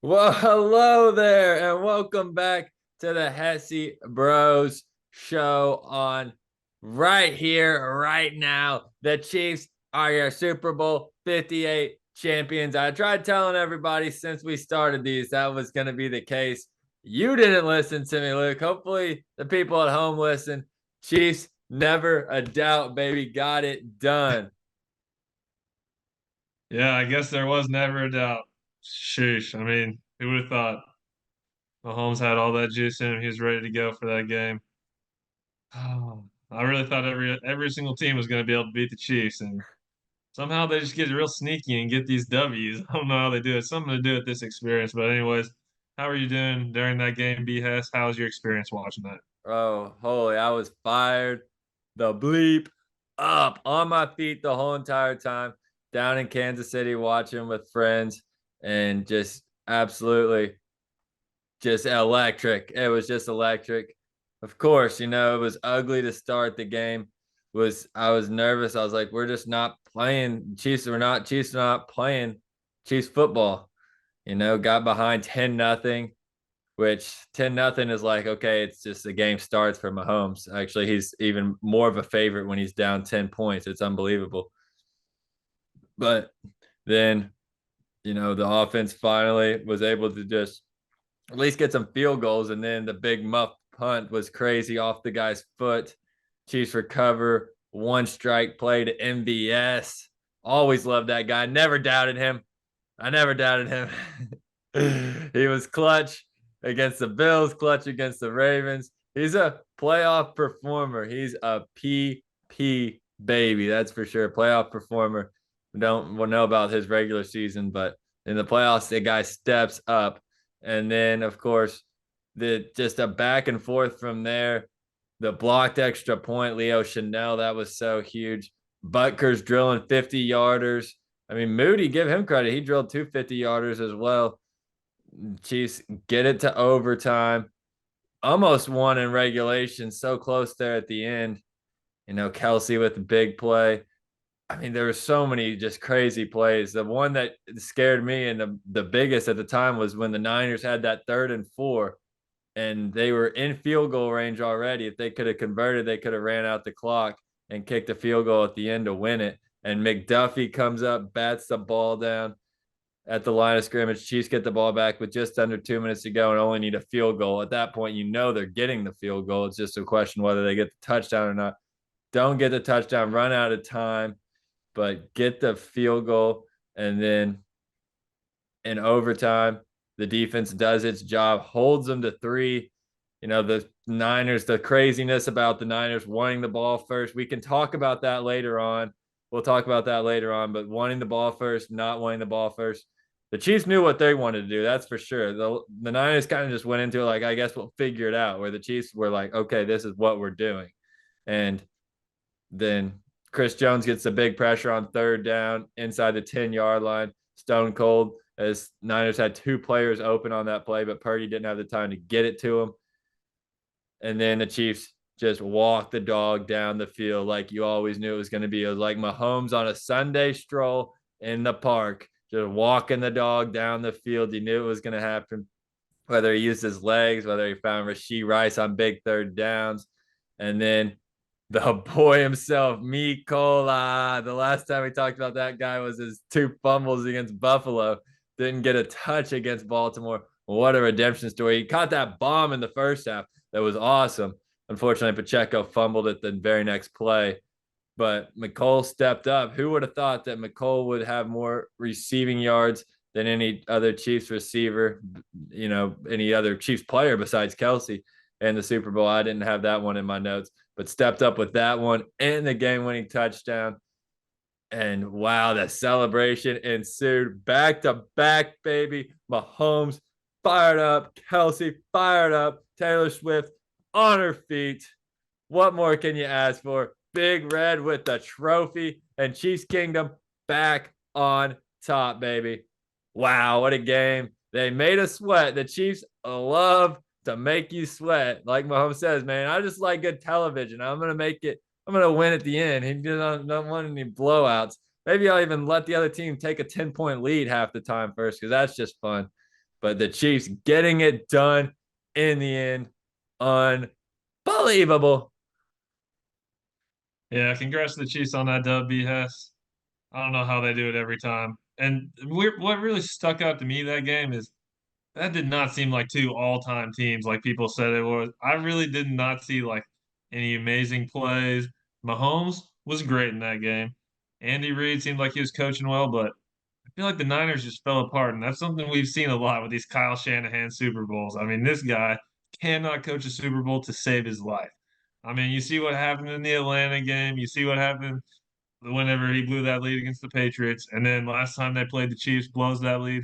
Well, hello there, and welcome back to the Hesse Bros show on right here, right now. The Chiefs are your Super Bowl 58 champions. I tried telling everybody since we started these that was going to be the case. You didn't listen to me, Luke. Hopefully, the people at home listen. Chiefs, never a doubt, baby. Got it done. Yeah, I guess there was never a doubt. Sheesh. I mean, who would have thought Mahomes had all that juice in him? He was ready to go for that game. Oh, I really thought every single team was going to be able to beat the Chiefs, and somehow they just get real sneaky and get these W's. I don't know how they do it. Something to do with this experience. But anyways, how are you doing during that game, B Hess? How was your experience watching that? Oh, holy, I was fired the bleep up on my feet the whole entire time down in Kansas City watching with friends and just absolutely just electric. It was just electric. Of course, it was ugly to start the game. I was nervous. I was like, we're just not playing Chiefs are not playing Chiefs football. Got behind 10-0, which 10-0 is like, okay, it's just the game starts for Mahomes. Actually, he's even more of a favorite when he's down 10 points. It's unbelievable. But then, the offense finally was able to just at least get some field goals. And then the big muff punt was crazy off the guy's foot. Chiefs recover, one strike play to MVS. Always loved that guy. Never doubted him. I never doubted him. He was clutch against the Bills, clutch against the Ravens. He's a playoff performer. He's a PP baby, that's for sure. Playoff performer. We don't know about his regular season, but in the playoffs, the guy steps up. And then, of course, the just a back and forth from there. The blocked extra point, Leo Chanel, that was so huge. Butker's drilling 50 yarders. I mean, Moody, give him credit. He drilled 250 yarders as well. Chiefs get it to overtime. Almost won in regulation. So close there at the end. Kelsey with the big play. I mean, there were so many just crazy plays. The one that scared me and the biggest at the time was when the Niners had that 3rd and 4 and they were in field goal range already. If they could have converted, they could have ran out the clock and kicked a field goal at the end to win it. And McDuffie comes up, bats the ball down at the line of scrimmage. Chiefs get the ball back with just under 2 minutes to go and only need a field goal. At that point, they're getting the field goal. It's just a question whether they get the touchdown or not. Don't get the touchdown, run out of time, but get the field goal. And then in overtime, the defense does its job, holds them to 3. The Niners, the craziness about the Niners wanting the ball first. We can talk about that later on. We'll talk about that later on, but wanting the ball first, not wanting the ball first. The Chiefs knew what they wanted to do. That's for sure. The Niners kind of just went into it like, I guess we'll figure it out, where the Chiefs were like, okay, this is what we're doing. And then Chris Jones gets the big pressure on 3rd down inside the 10-yard line. Stone cold, as Niners had 2 players open on that play, but Purdy didn't have the time to get it to him. And then the Chiefs just walked the dog down the field like you always knew it was going to be. It was like Mahomes on a Sunday stroll in the park, just walking the dog down the field. You knew it was going to happen, whether he used his legs, whether he found Rashee Rice on big 3rd downs. And then the boy himself, Mikola. The last time we talked about that guy was his 2 fumbles against Buffalo. Didn't get a touch against Baltimore. What a redemption story. He caught that bomb in the first half. That was awesome. Unfortunately, Pacheco fumbled it the very next play. But McCole stepped up. Who would have thought that McCole would have more receiving yards than any other Chiefs receiver, any other Chiefs player besides Kelsey in the Super Bowl? I didn't have that one in my notes, but stepped up with that one and the game winning touchdown. And wow, the celebration ensued back to back, baby. Mahomes fired up, Kelsey fired up, Taylor Swift on her feet. What more can you ask for? Big Red with the trophy and Chiefs Kingdom back on top, baby. Wow, what a game. They made us sweat. The Chiefs love to make you sweat. Like Mahomes says, man, I just like good television. I'm going to make it. I'm going to win at the end. He don't want any blowouts. Maybe I'll even let the other team take a 10-point lead half the time first because that's just fun. but the Chiefs getting it done in the end. Unbelievable. Yeah, congrats to the Chiefs on that dub, B Hess. I don't know how they do it every time. And what really stuck out to me that game is that did not seem like two all-time teams like people said it was. I really did not see like any amazing plays. Mahomes was great in that game. Andy Reid seemed like he was coaching well, but I feel like the Niners just fell apart, and that's something we've seen a lot with these Kyle Shanahan Super Bowls. I mean, this guy cannot coach a Super Bowl to save his life. I mean, you see what happened in the Atlanta game. You see what happened whenever he blew that lead against the Patriots, and then last time they played the Chiefs, blows that lead.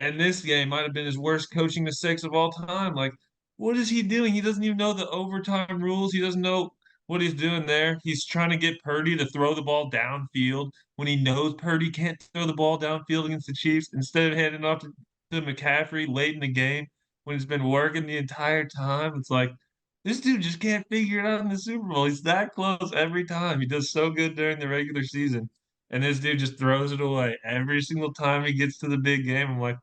And this game might have been his worst coaching mistakes of all time. Like, what is he doing? He doesn't even know the overtime rules. He doesn't know what he's doing there. He's trying to get Purdy to throw the ball downfield when he knows Purdy can't throw the ball downfield against the Chiefs instead of handing off to McCaffrey late in the game when it's been working the entire time. It's like, this dude just can't figure it out in the Super Bowl. He's that close every time. He does so good during the regular season. And this dude just throws it away every single time he gets to the big game. I'm like,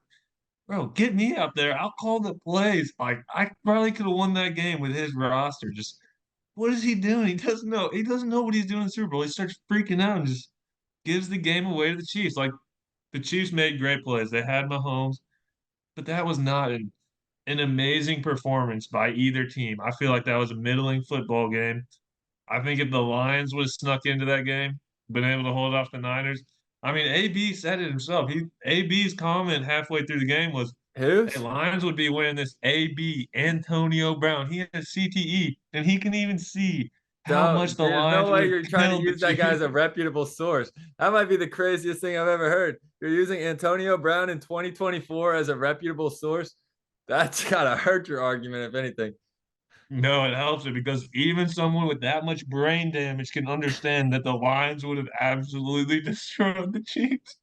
bro, get me out there. I'll call the plays. Like I probably could have won that game with his roster. Just what is he doing? He doesn't know. He doesn't know what he's doing in the Super Bowl. He starts freaking out and just gives the game away to the Chiefs. Like the Chiefs made great plays. They had Mahomes, but that was not an amazing performance by either team. I feel like that was a middling football game. I think if the Lions would have snuck into that game, been able to hold off the Niners. I mean, AB said it himself. AB's comment halfway through the game was, "Hey, Who's? Lions would be winning this." AB Antonio Brown. He has CTE, and he can even see how much Don't, the there's no Lions would way have you're trying to killed the use that guy as Chiefs. a reputable source. That might be the craziest thing I've ever heard. You're using Antonio Brown in 2024 as a reputable source. That's gotta hurt your argument, if anything. No, it helps it because even someone with that much brain damage can understand that the Lions would have absolutely destroyed the Chiefs.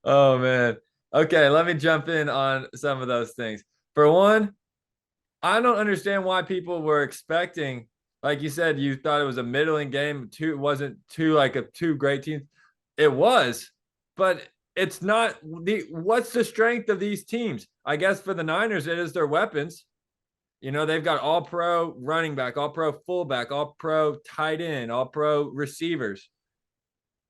Oh man. Okay, let me jump in on some of those things. For one, I don't understand why people were expecting, like you said, you thought it was a middling game. Two, it wasn't two like a two great teams. It was, but it's not the what's the strength of these teams? I guess for the Niners, it is their weapons. You know, they've got all pro running back, all pro fullback, all pro tight end, all pro receivers.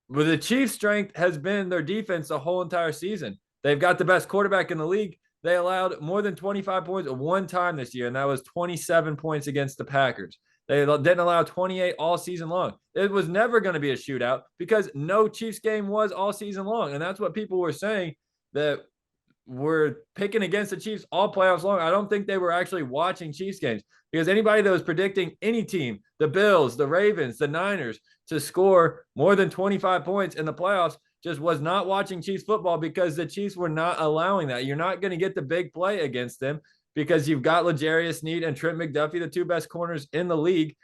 But the Chiefs' strength has been their defense the whole entire season. They've got the best quarterback in the league. They allowed more than 25 points one time this year, and that was 27 points against the Packers. They didn't allow 28 all season long. It was never going to be a shootout because no Chiefs game was all season long. And that's what people were saying, that were picking against the Chiefs all playoffs long. I don't think they were actually watching Chiefs games, because anybody that was predicting any team, the Bills, the Ravens, the Niners, to score more than 25 points in the playoffs just was not watching Chiefs football, because the Chiefs were not allowing that. You're not going to get the big play against them because you've got L'Jarius Sneed and Trent McDuffie, the two best corners in the league.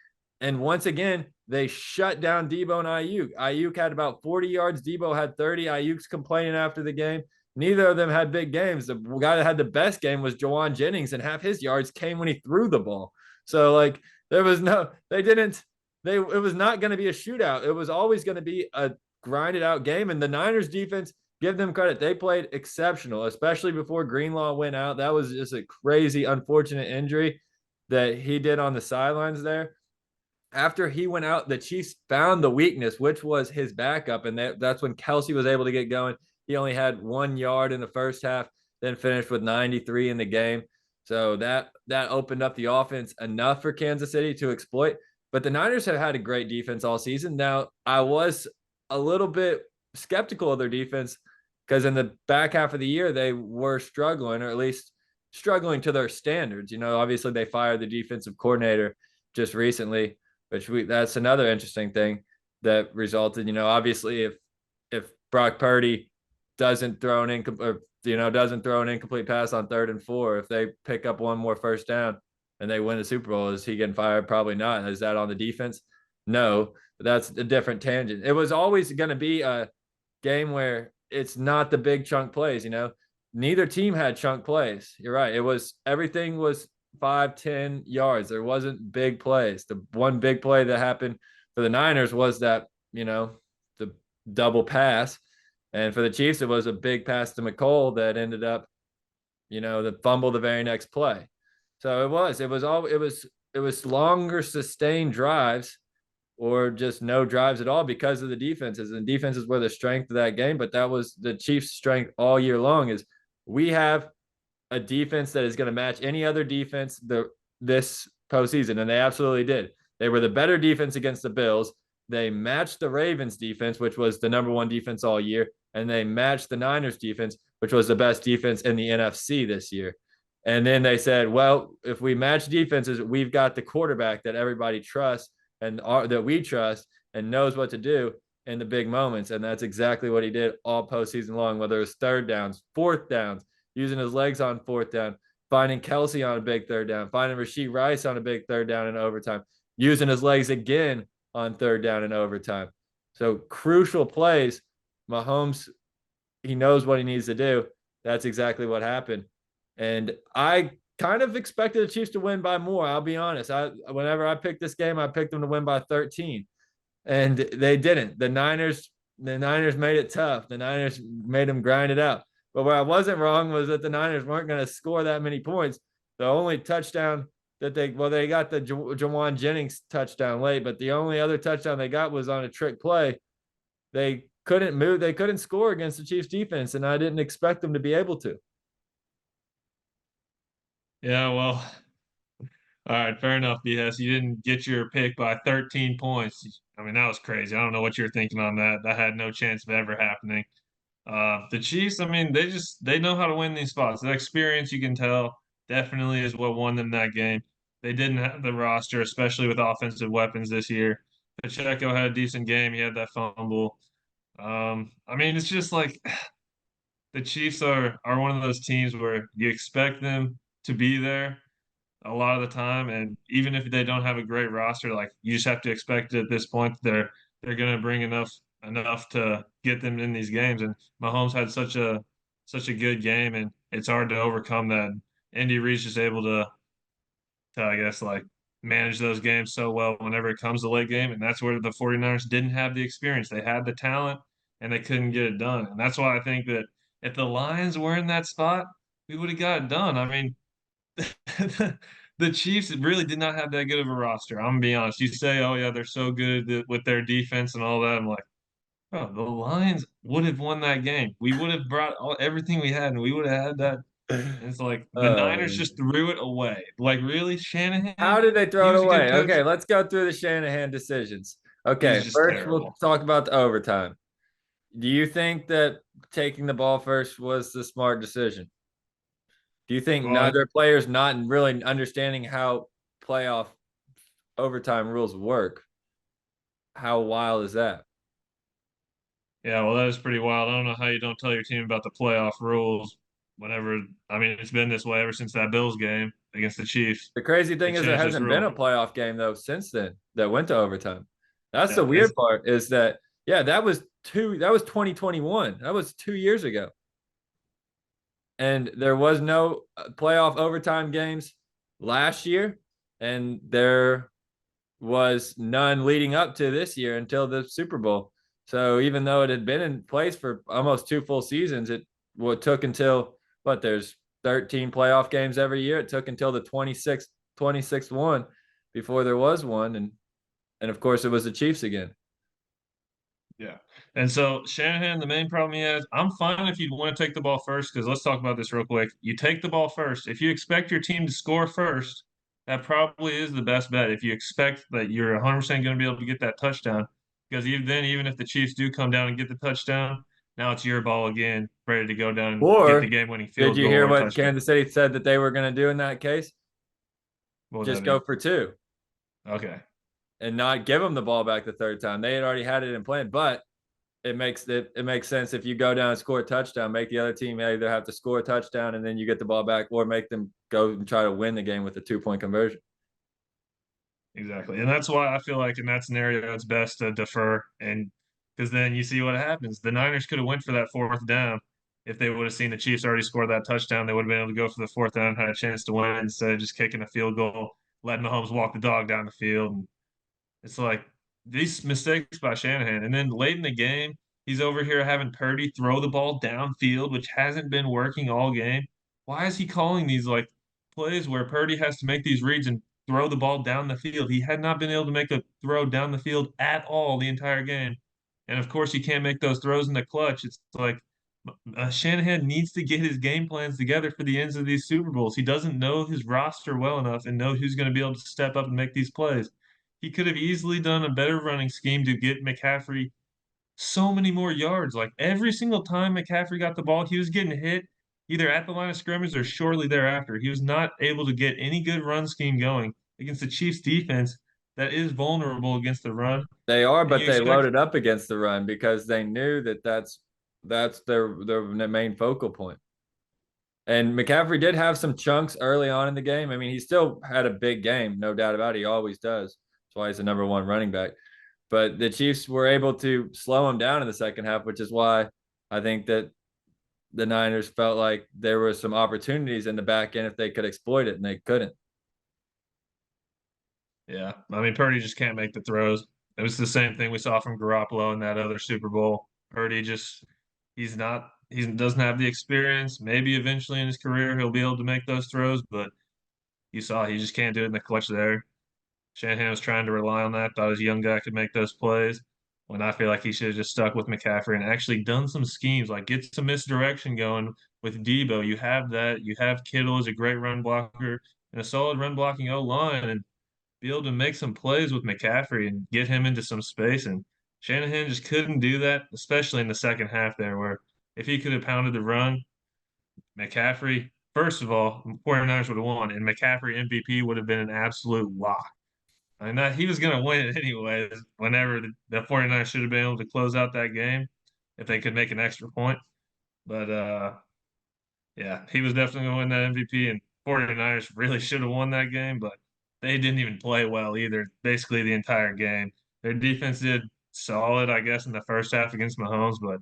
And once again, they shut down Debo and Ayuk. Ayuk had about 40 yards. Debo had 30. Ayuk's complaining after the game. Neither of them had big games. The guy that had the best game was Jawan Jennings, and half his yards came when he threw the ball. So like there was no, they didn't, they it was not going to be a shootout. It was always going to be a grinded out game. And the Niners defense, give them credit, they played exceptional, especially before Greenlaw went out. That was just a crazy, unfortunate injury that he did on the sidelines there. After he went out, the Chiefs found the weakness, which was his backup, and that's when Kelsey was able to get going. He only had 1 yard in the first half, then finished with 93 in the game. So that opened up the offense enough for Kansas City to exploit. But the Niners have had a great defense all season. Now, I was a little bit skeptical of their defense because in the back half of the year, they were struggling, or at least struggling to their standards. You know, obviously they fired the defensive coordinator just recently, which that's another interesting thing that resulted. You know, obviously if Brock Purdy doesn't throw an doesn't throw an incomplete pass on 3rd and 4, if they pick up one more first down and they win the Super Bowl, is he getting fired? Probably not. Is that on the defense? No, that's a different tangent. It was always going to be a game where it's not the big chunk plays. You know, neither team had chunk plays. You're right. It was everything was 5-10 yards. There wasn't big plays. The one big play that happened for the Niners was that, you know, the double pass. And for the Chiefs, it was a big pass to McColl that ended up, the fumble the very next play. So it was longer sustained drives or just no drives at all because of the defenses. And defenses were the strength of that game. But that was the Chiefs' strength all year long is we have a defense that is going to match any other defense this postseason, and they absolutely did. They were the better defense against the Bills. They matched the Ravens defense, which was the number one defense all year, and they matched the Niners defense, which was the best defense in the NFC this year. And then they said, well, if we match defenses, we've got the quarterback that everybody trusts and that we trust and knows what to do in the big moments. And that's exactly what he did all postseason long, whether it was third downs, fourth downs, using his legs on fourth down, finding Kelsey on a big third down, finding Rashee Rice on a big third down in overtime, using his legs again on third down in overtime. So crucial plays. Mahomes, he knows what he needs to do. That's exactly what happened. And I kind of expected the Chiefs to win by more. I'll be honest. Whenever I picked this game, I picked them to win by 13, and they didn't. The Niners made it tough. The Niners made them grind it out. But where I wasn't wrong was that the Niners weren't going to score that many points. The only touchdown that they got the Jawan Jennings touchdown late, but the only other touchdown they got was on a trick play. They couldn't move. They couldn't score against the Chiefs defense, and I didn't expect them to be able to. Yeah, well, all right, fair enough, BS. You didn't get your pick by 13 points. I mean, that was crazy. I don't know what you're thinking on that. That had no chance of ever happening. The Chiefs, I mean, they know how to win these spots. The experience, you can tell, definitely is what won them that game. They didn't have the roster, especially with offensive weapons this year. Pacheco had a decent game. He had that fumble. I mean, it's just like the Chiefs are one of those teams where you expect them to be there a lot of the time, and even if they don't have a great roster, like you just have to expect at this point that they're going to bring enough to get them in these games. And Mahomes had such a good game, and it's hard to overcome that. Andy Reid's just able to I guess like manage those games so well whenever it comes to late game, and that's where the 49ers didn't have the experience. They had the talent and they couldn't get it done. And that's why I think that if the Lions were in that spot, we would have got it done. I mean, the Chiefs really did not have that good of a roster. I'm gonna be honest. You say, "Oh yeah, they're so good with their defense and all that." I'm like, "Oh, the Lions would have won that game. We would have brought everything we had, and we would have had that." And it's like the Niners Uh, just threw it away. Like really, how Shanahan, did they he throw it was a good away? coach. Okay, let's go through the Shanahan decisions. Okay, He's just first we'll terrible. talk about the overtime. Do you think that taking the ball first was the smart decision? Do you think Well, neither players not really understanding how playoff overtime rules work? How wild is that? yeah, well, that is pretty wild. I don't know how you don't tell your team about the playoff rules whenever. I mean, it's been this way ever since that Bills game against the Chiefs. The crazy They thing is there changed this hasn't been rule. a playoff game though since then that went to overtime. That's the Yeah, weird part is that yeah, that was 2021. That was 2 years ago. And there was no playoff overtime games last year, and there was none leading up to this year until the Super Bowl. So even though it had been in place for almost two full seasons, took until there's 13 playoff games every year. It took until the 26th one before there was one, and of course it was the Chiefs again. yeah. And so Shanahan, the main problem he has, I'm fine if you want to take the ball first, because let's talk about this real quick. You take the ball first. If you expect your team to score first, that probably is the best bet. If you expect that you're 100% going to be able to get that touchdown, because even if the Chiefs do come down and get the touchdown, now it's your ball again, ready to go down and get the Or game-winning did field you goal hear or what touchdown. Kansas City said that they were going to do in that case? What would that Just go be? for two Okay. and not give them the ball back the third time. They had already had it in plan, but it makes sense if you go down and score a touchdown, make the other team either have to score a touchdown and then you get the ball back, or make them go and try to win the game with a 2 point conversion. Exactly. And that's why I feel like in that scenario, it's best to defer. And because then you see what happens. The Niners could have went for that fourth down. If they would have seen the Chiefs already score that touchdown, they would have been able to go for the fourth down, had a chance to win instead of just kicking a field goal, letting Mahomes walk the dog down the field. And it's like these mistakes by Shanahan. And then late in the game, He's over here having Purdy throw the ball downfield, which hasn't been working all game. Why is he calling these like plays where Purdy has to make these reads and throw the ball down the field? He had not been able to make a throw down the field at all the entire game. And of course, he can't make those throws in the clutch. It's like Shanahan needs to get his game plans together for the ends of these Super Bowls. He doesn't know his roster well enough and know who's going to be able to step up and make these plays. He could have easily done a better running scheme to get McCaffrey so many more yards. Like every single time McCaffrey got the ball, he was getting hit either at the line of scrimmage or shortly thereafter. He was not able to get any good run scheme going against the Chiefs defense that is vulnerable against the run. They are, And but you they expect, loaded up against the run because they knew that that's their main focal point. And McCaffrey did have some chunks early on in the game. I mean, he still had a big game, no doubt about it. He always does. That's why he's the number one running back. But the Chiefs were able to slow him down in the second half, which is why I think that the Niners felt like there were some opportunities in the back end if they could exploit it, and they couldn't. yeah, I mean, Purdy just can't make the throws. It was the same thing we saw from Garoppolo in that other Super Bowl. Purdy just, he doesn't have the experience. Maybe eventually in his career he'll be able to make those throws, but you saw he just can't do it in the clutch there. Shanahan was trying to rely on that, thought his young guy could make those plays. When I feel like he should have just stuck with McCaffrey and actually done some schemes, like get some misdirection going with Debo. You have that. You have Kittle as a great run blocker and a solid run blocking O line, and be able to make some plays with McCaffrey and get him into some space. And Shanahan just couldn't do that, especially in the second half there, where if he could have pounded the run, McCaffrey, first of all, 49ers would have won, and McCaffrey MVP would have been an absolute lock. I mean, that he was going to win it anyways. Whenever the 49ers should have been able to close out that game if they could make an extra point. But yeah, he was definitely going to win that MVP, and 49ers really should have won that game, but they didn't even play well either, basically the entire game. Their defense did solid, I guess, in the first half against Mahomes, but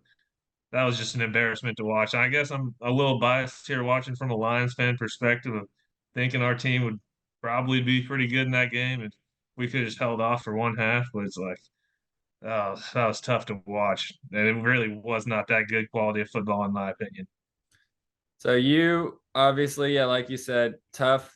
that was just an embarrassment to watch. I guess I'm a little biased here watching from a Lions fan perspective of thinking our team would probably be pretty good in that game and we could have just held off for one half, but it's like, oh, that was tough to watch. And it really was not that good quality of football, in my opinion. So you obviously, yeah, like you said, tough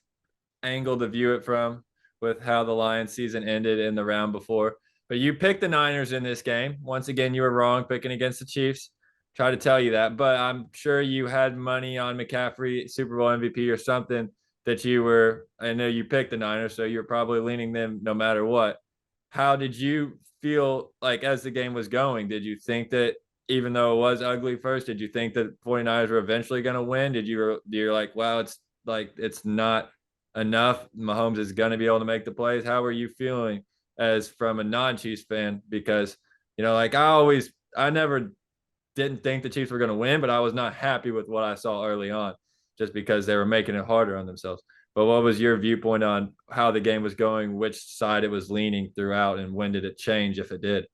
angle to view it from with how the Lions season ended in the round before. But you picked the Niners in this game. Once again, you were wrong picking against the Chiefs. Try to tell you that, but I'm sure you had money on McCaffrey, Super Bowl MVP or something that you were. I know you picked the Niners, so you're probably leaning them no matter what. How did you feel like as the game was going? Did you think that even though it was ugly first, did you think that 49ers were eventually going to win? You're like, wow, it's like it's not enough. Mahomes is going to be able to make the plays. How are you feeling as from a non-Chiefs fan? Because like I never didn't think the Chiefs were going to win, but I was not happy with what I saw early on, just because they were making it harder on themselves. But what was your viewpoint on how the game was going, which side it was leaning throughout, and when did it change if it did?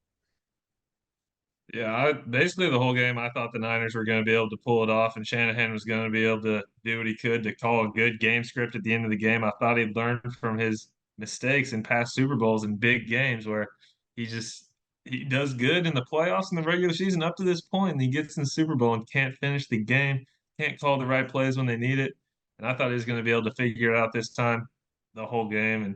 Yeah, basically the whole game, I thought the Niners were going to be able to pull it off, and Shanahan was going to be able to do what he could to call a good game script at the end of the game. I thought he'd learned from his mistakes in past Super Bowls and big games where he just he does good in the playoffs and the regular season up to this point, and he gets in the Super Bowl and can't finish the game, can't call the right plays when they need it. And I thought he was going to be able to figure it out this time, the whole game. And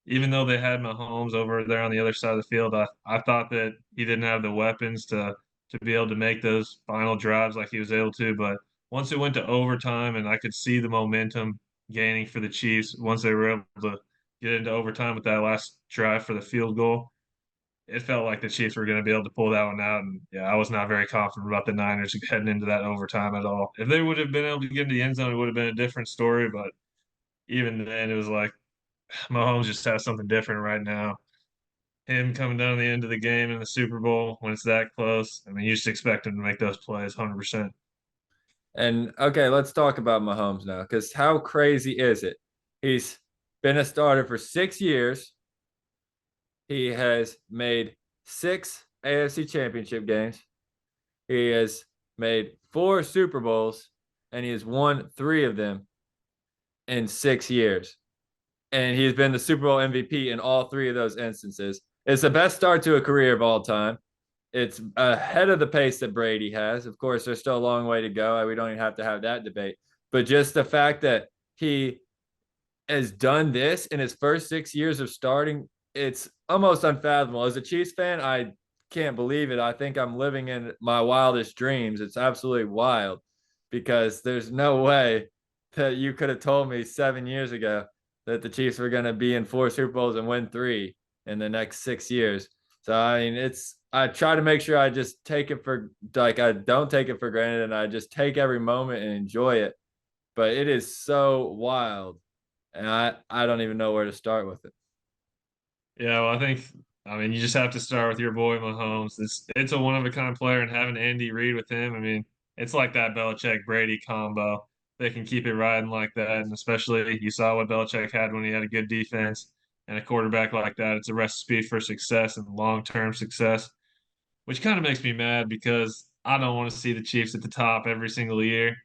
even though they had Mahomes over there on the other side of the field, I thought that he didn't have the weapons to be able to make those final drives like he was able to. But once it went to overtime, and I could see the momentum gaining for the Chiefs once they were able to get into overtime with that last drive for the field goal, it felt like the Chiefs were going to be able to pull that one out. And yeah, I was not very confident about the Niners heading into that overtime at all. If they would have been able to get into the end zone, it would have been a different story. But even then, it was like Mahomes just has something different right now. Him coming down the end of the game in the Super Bowl when it's that close. I mean, you just expect him to make those plays 100%. And okay, let's talk about Mahomes now, because how crazy is it? He's been a starter for 6 years. He has made 6 AFC championship games. He has made 4 Super Bowls, and he has won 3 of them in 6 years. And he has been the Super Bowl MVP in all 3 of those instances. It's the best start to a career of all time. It's ahead of the pace that Brady has. Of course, there's still a long way to go. We don't even have to have that debate. But just the fact that he has done this in his first 6 years of starting, it's almost unfathomable. As a Chiefs fan, I can't believe it. I think I'm living in my wildest dreams. It's absolutely wild because there's no way that you could have told me 7 years ago that the Chiefs were going to be in four Super Bowls and win three in the next 6 years. So, I mean, I try to make sure I just take it for, like, I don't take it for granted and I just take every moment and enjoy it. But it is so wild and I don't even know where to start with it. Yeah, well, I mean, you just have to start with your boy Mahomes. It's a one of a kind player, and having Andy Reid with him, I mean, it's like that Belichick Brady combo. They can keep it riding like that, and especially you saw what Belichick had when he had a good defense and a quarterback like that. It's a recipe for success and long term success, which kind of makes me mad because I don't want to see the Chiefs at the top every single year.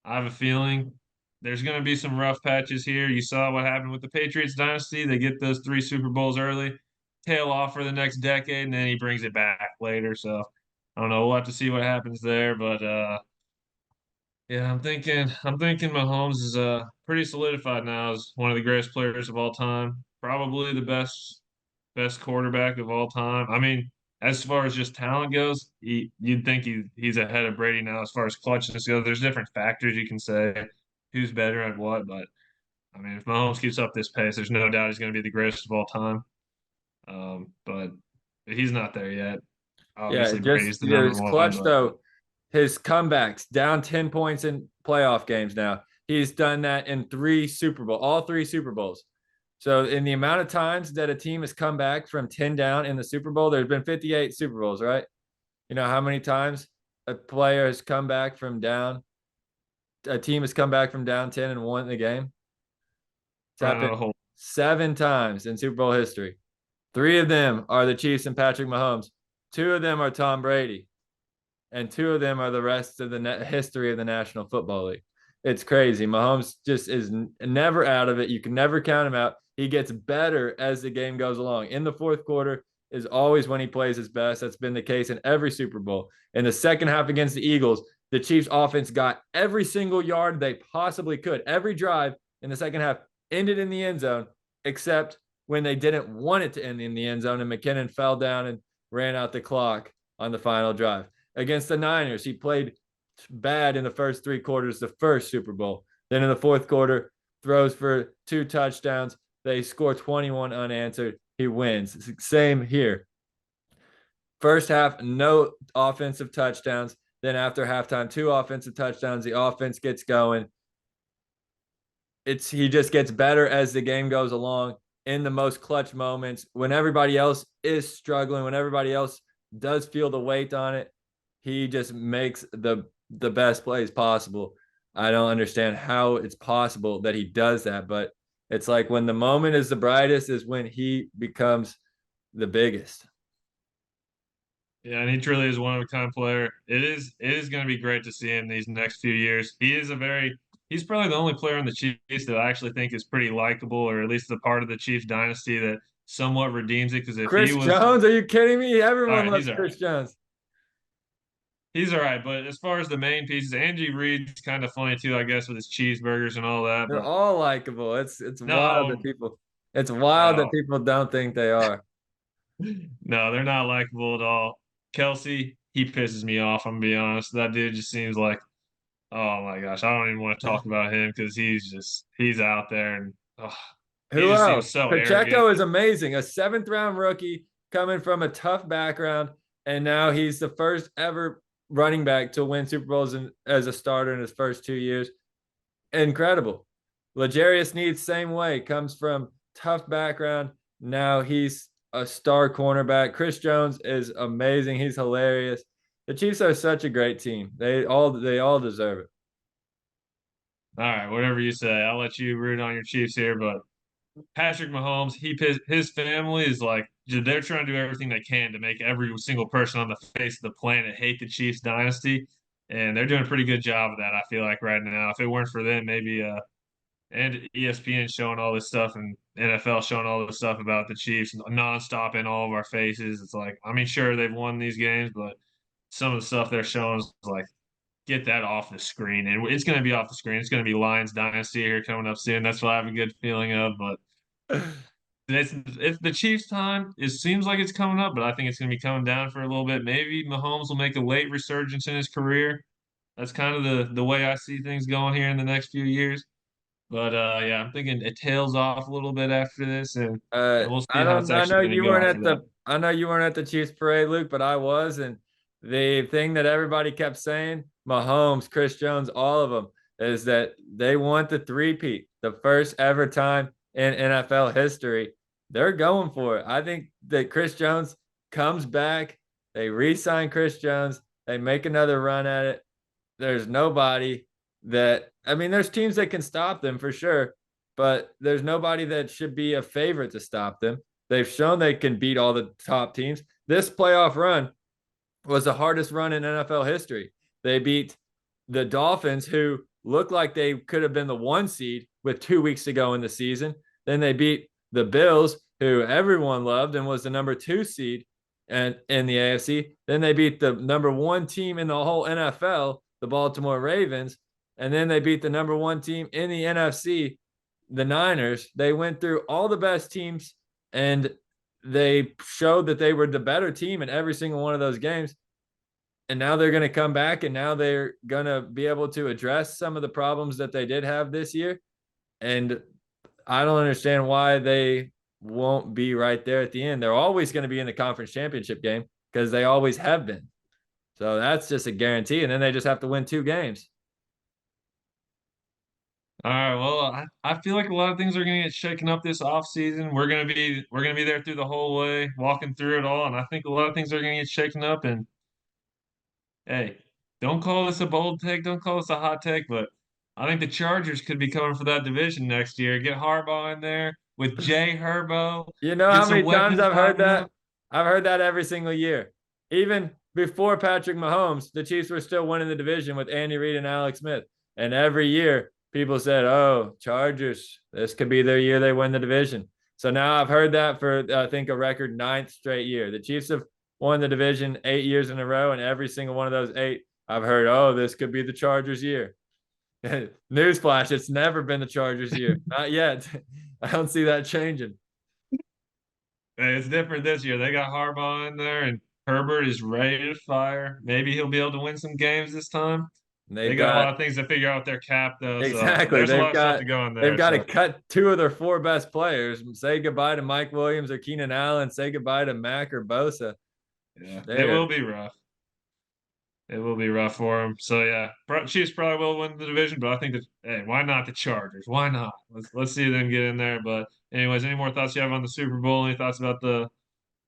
I have a feeling there's going to be some rough patches here. You saw what happened with the Patriots dynasty. They get those three Super Bowls early, tail off for the next decade, and then he brings it back later. So I don't know. We'll have to see what happens there. But yeah, I'm thinking Mahomes is pretty solidified now as one of the greatest players of all time. Probably the best quarterback of all time. I mean, as far as just talent goes, you'd think he's ahead of Brady now as far as clutchness goes. There's different factors you can say who's better at what, but I mean, if Mahomes keeps up this pace, there's no doubt he's going to be the greatest of all time. But he's not there yet. Yeah, Obviously, just Brady's the number his one, clutch but though, his comebacks down 10 points in playoff games now. He's done that in all three Super Bowls. So in the amount of times that a team has come back from 10 down in the Super Bowl, there's been 58 Super Bowls, right? You know how many times a player has come back from down, a team has come back from down 10 and won the game? It's probably happened not a whole. 7 times in Super Bowl history. Three of them are the Chiefs and Patrick Mahomes. Two of them are Tom Brady, and two of them are the rest of the history of the National Football League. It's crazy. Mahomes just is never out of it. You can never count him out. He gets better as the game goes along. In the fourth quarter is always when he plays his best. That's been the case in every Super Bowl. In the second half against the Eagles, the Chiefs offense got every single yard they possibly could. Every drive in the second half ended in the end zone, except when they didn't want it to end in the end zone and McKinnon fell down and ran out the clock on the final drive. Against the Niners, he played bad in the first three quarters, the first Super Bowl. Then in the fourth quarter, throws for 2 touchdowns. They score 21 unanswered. He wins. Same here. First half, no offensive touchdowns. Then after halftime, 2 offensive touchdowns. The offense gets going. He just gets better as the game goes along in the most clutch moments when everybody else is struggling, when everybody else does feel the weight on it. He just makes the best plays possible. I don't understand how it's possible that he does that, but it's like when the moment is the brightest is when he becomes the biggest. Yeah, and he truly is one of a kind player. It is going to be great to see him these next few years. He's probably the only player in the Chiefs that I actually think is pretty likable, or at least the part of the Chiefs dynasty that somewhat redeems it. Because if he Chris was Jones, are you kidding me? all Everyone right, loves Chris Jones. He's all right. But as far as the main pieces, Andy Reid's kind of funny too, I guess, with his cheeseburgers and all that. They're But all likable. no, it's wild that no, people don't think they are. no, they're not likable at all. Kelsey, he pisses me off. I'm gonna be honest. That dude just seems like, oh my gosh, I don't even want to talk about him because he's out there and he Who just seems else? so arrogant. Pacheco is amazing. A seventh round rookie coming from a tough background. And now he's the first ever running back to win Super Bowls as a starter in his first 2 years. Incredible. L'Jarius Needs, same way, comes from tough background. Now he's a star cornerback. Chris Jones is amazing. He's hilarious. The Chiefs are such a great team. They all deserve it. All right, whatever you say. I'll let you root on your Chiefs here, but Patrick Mahomes, his family is like they're trying to do everything they can to make every single person on the face of the planet hate the Chiefs dynasty, and they're doing a pretty good job of that. I feel like right now, if it weren't for them, maybe and ESPN showing all this stuff and NFL showing all this stuff about the Chiefs nonstop in all of our faces. It's like, I mean, sure they've won these games, but some of the stuff they're showing is like, get that off the screen, and it's going to be off the screen. It's going to be Lions dynasty here coming up soon. That's what I have a good feeling of. But it's the Chiefs' time. It seems like it's coming up, but I think it's going to be coming down for a little bit. Maybe Mahomes will make a late resurgence in his career. That's kind of the way I see things going here in the next few years. But yeah, I'm thinking it tails off a little bit after this, and we'll see I how it's don't. I actually know going to you go weren't after at that. the. I know you weren't at the Chiefs parade, Luke, but I was, and the thing that everybody kept saying, Mahomes, Chris Jones, all of them, is that they want the three-peat, the first ever time in NFL history. They're going for it. I think that Chris Jones comes back. They re-sign Chris Jones. They make another run at it. There's nobody that. I mean, there's teams that can stop them for sure, but there's nobody that should be a favorite to stop them. They've shown they can beat all the top teams. This playoff run was the hardest run in NFL history. They beat the Dolphins, who looked like they could have been the one seed with 2 weeks to go in the season. Then they beat the Bills, who everyone loved and was the number two seed and in the AFC. Then they beat the number one team in the whole NFL, the Baltimore Ravens. And then they beat the number one team in the NFC, the Niners. They went through all the best teams and they showed that they were the better team in every single one of those games. And now they're going to come back and now they're going to be able to address some of the problems that they did have this year. And I don't understand why they won't be right there at the end. They're always going to be in the conference championship game because they always have been. So that's just a guarantee. And then they just have to win 2 games. All right. Well, I feel like a lot of things are going to get shaken up this off season. We're gonna be there through the whole way, walking through it all, and I think a lot of things are going to get shaken up. And hey, don't call this a bold take, don't call this a hot take, but I think the Chargers could be coming for that division next year. Get Harbaugh in there with Jay Herbo, You know get how some many times weapons I've heard popping that? up. I've heard that every single year. Even before Patrick Mahomes, the Chiefs were still winning the division with Andy Reid and Alex Smith. And every year, people said, "Oh, Chargers, this could be their year they win the division." So now I've heard that for I think a record ninth straight year. The Chiefs have won the division 8 years in a row, and every single one of those eight, I've heard, "Oh, this could be the Chargers' year." Newsflash: it's never been the Chargers' year, not yet. I don't see that changing. Hey, it's different this year. They got Harbaugh in there, and Herbert is ready to fire. Maybe he'll be able to win some games this time. They've They got a lot got of things to figure out with their cap, though, so exactly. there's a lot of stuff to go in They've there. got to So cut two of their four best players. Say goodbye to Mike Williams or Keenan Allen. Say goodbye to Mack or Bosa. yeah, it They are will be rough. It will be rough for them. So yeah, Chiefs probably will win the division, but I think that hey, why not the Chargers? Why not? Let's see them get in there. But anyways, any more thoughts you have on the Super Bowl? Any thoughts about the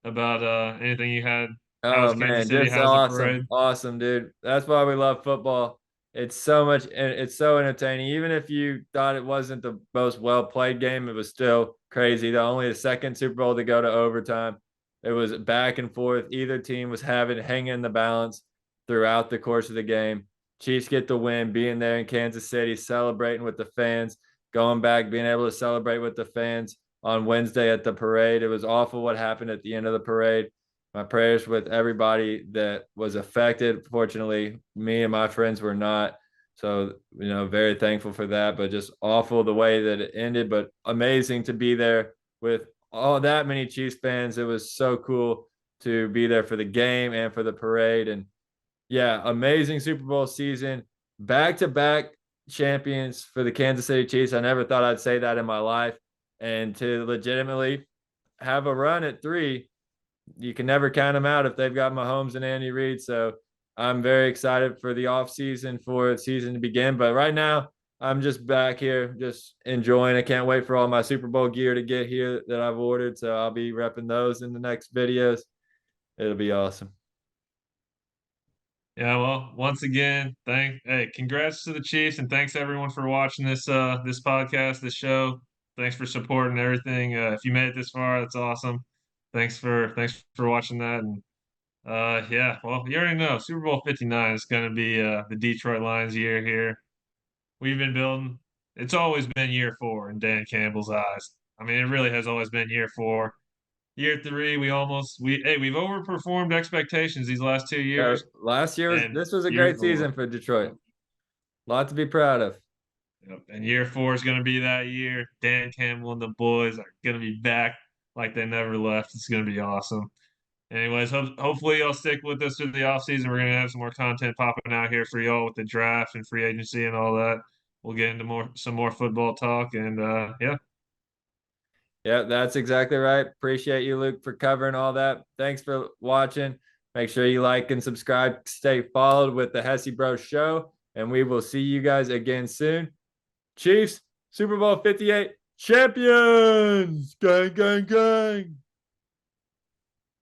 about anything you had? oh How's Kansas man, City? just How's the awesome, parade? awesome, dude. That's why we love football. It's so much, and it's so entertaining. Even if you thought it wasn't the most well played game, it was still crazy. Only the second Super Bowl to go to overtime. It was back and forth. Either team was having hanging in the balance throughout the course of the game. Chiefs get the win, being there in Kansas City, celebrating with the fans, going back, being able to celebrate with the fans on Wednesday at the parade. It was awful what happened at the end of the parade. My prayers with everybody that was affected. Fortunately, me and my friends were not. So, very thankful for that, but just awful the way that it ended, but amazing to be there with all that many Chiefs fans. It was so cool to be there for the game and for the parade. And yeah, amazing Super Bowl season. Back to back champions for the Kansas City Chiefs. I never thought I'd say that in my life. And to legitimately have a run at three, you can never count them out if they've got Mahomes and Andy Reid. So I'm very excited for the offseason, for the season to begin. But right now, I'm just back here, just enjoying. I can't wait for all my Super Bowl gear to get here that I've ordered. So I'll be repping those in the next videos. It'll be awesome. Yeah, well, once again, congrats to the Chiefs and thanks everyone for watching this podcast, this show. Thanks for supporting everything. If you made it this far, that's awesome. Thanks for watching that. And yeah, well, you already know Super Bowl 59 is gonna be the Detroit Lions year here. We've been building it's always been year 4 in Dan Campbell's eyes. I mean, it really has always been year 4. Year 3, we've overperformed expectations these last 2 years, Last year was and this was a year great season 4. for Detroit. Yep, A lot to be proud of. yep. And year 4 is going to be that year. Dan Campbell and the boys are going to be back like they never left. It's going to be awesome. Anyways, hopefully y'all stick with us through the offseason. We're gonna have some more content popping out here for y'all with the draft and free agency and all that. We'll get into some more football talk and yeah. Yeah, that's exactly right. Appreciate you, Luke, for covering all that. Thanks for watching. Make sure you like and subscribe. Stay followed with the Hesse Bros Show, and we will see you guys again soon. Chiefs, Super Bowl 58 champions! Gang, gang, gang!